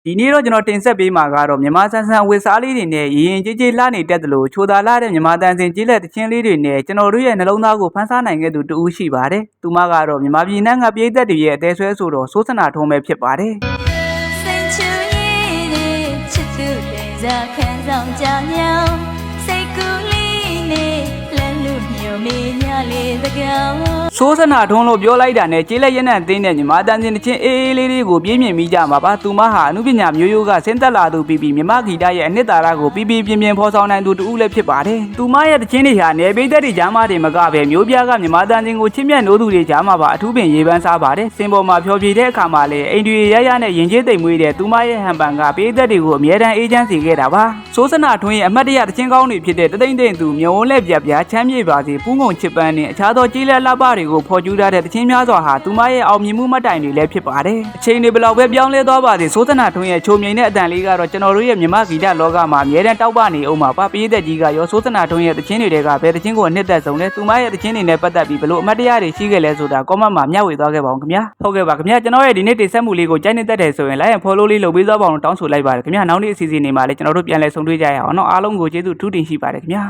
ဒီနေ့တော့ကျွန်တော်တင်ဆက်ပေးမှာကတော့မြန်မာဆန်ဆန်ဝစ်စားလေးတွေနဲ့ရင်ကြေးကြေးလှနေတတ်တယ်လို့ချိုသာလာတဲ့မြန်မာတန်စင်ကြေးလက်တချင်းလေးတွေနဲ့ကျွန်တော်တို့ရဲ့နှလုံးသားကိုဖန်ဆားနိုင်ခဲ့သူတူဦးရှိပါတယ်။သူမကတော့မြန်မာပြည်နှံ့ကပြည်သက်တွေရဲ့အသေးဆွဲဆိုတော့စိုးစနာထုံးပဲဖြစ်ပါတယ်။စင်ချူရည်နဲ့ချစ်သူတွေစားခံဆောင်ကြမြောင်းစိတ်ကူးလေးနဲ့လက်လူမျိုးမေးများလေးသကောင်စိုးစနာထုံးလို့ပြောလိုက်တာနဲ့ကြေးလက်ရနံ့သိန်းတဲ့မြန်မာတန်စင်တချင်းအေးအေးလေးတွေကိုပြင်းပြင်းမိကြမှာပါ။သူမဟာအမှုပညာမျိုးရိုးကဆင်းသက်လာသူပြီးမြမဂီတရဲ့အနှစ်သာရကိုပြပြပြင်းပြင်းဖော်ဆောင်နိုင်သူတူဦးလည်းဖြစ်ပါတယ်။သူမရဲ့တချင်းတွေဟာနယ်ပြည်သက်တွေကြားမှာတွေမကပဲမျိုးပြားကမြန်မာတန်စင်ကိုချစ်မြတ်နိုးသူတွေကြားမှာပါအထူးပင်ရေးပန်းစားပါတယ်။စင်ပေါ်မှာဖြောပြတဲ့အခါမှာလည်းအိမ်တွေရရနဲ့ရင်ကျေးသိမ်မွေးတဲ့သူမရဲ့ဟန်ပန်ကပြည်သက်တွေကိုအမြဲတမ်းအေးချမ်းစေခဲ့တာပါ။စိုးစနာထွန်းရဲ့အမတ်တရတချင်းကောင်းတွေဖြစ်တဲ့တသိမ့်သိမ့်သူမြုံဝန်းလက်ပြပြချမ်းမြေပါစေပူးငုံချစ်ပန်းနဲ့အခြားသောကြေးလက်လှပတွေကိုဖော်ကျူးထားတဲ့တချင်းများစွာဟာသူမရဲ့အောင်မြင်မှုမှတ်တိုင်တွေလည်းဖြစ်ပါတယ်။အချိန်တွေဘယ်လောက်ပဲပြောင်းလဲသွားပါစေစိုးစနာထွန်းရဲ့ချိုမြိန်တဲ့အတန်လေးကတော့ကျွန်တော်တို့ရဲ့မြမဂီတလောကမှာအမြဲတမ်းတောက်ပနေအောင်ပါပြည်သက်ကြီးကရောစိုးစနာထွန်းရဲ့တချင်းတွေကဘယ်တချင်းကိုအနှစ်သက်ဆုံးလဲသူမရဲ့တချင်းတွေနဲ့ပတ်သက်ပြီးဘလို့အမတ်တရတွေရှိခဲ့လဲဆိုတာ comment မှာမျှဝေသွားခဲ့ပါဦးခင်ဗျာဟုတ်ကဲ့ပါခင်ဗျာကျွန်တော်ရဲ့ဒီနေ့တင်ဆက်မှုလေးကိုကြိုက်နေတတ်တယ်ဆိုရင် like and follow လေးလုပ်ပေးသွားပါအောင်တောင်းဆိုလိုက်ပါတယ်ခင်ဗျာနောက်နေ့အစီအစဉ်တွေမှာလည်းကျွန်တော်တို့ပြန်လည်ဆုံတွေ့ကြရအောင်เนาะအားလုံးကိုကျေးဇူးထူးတင်ရှိပါတယ်ခင်ဗျာ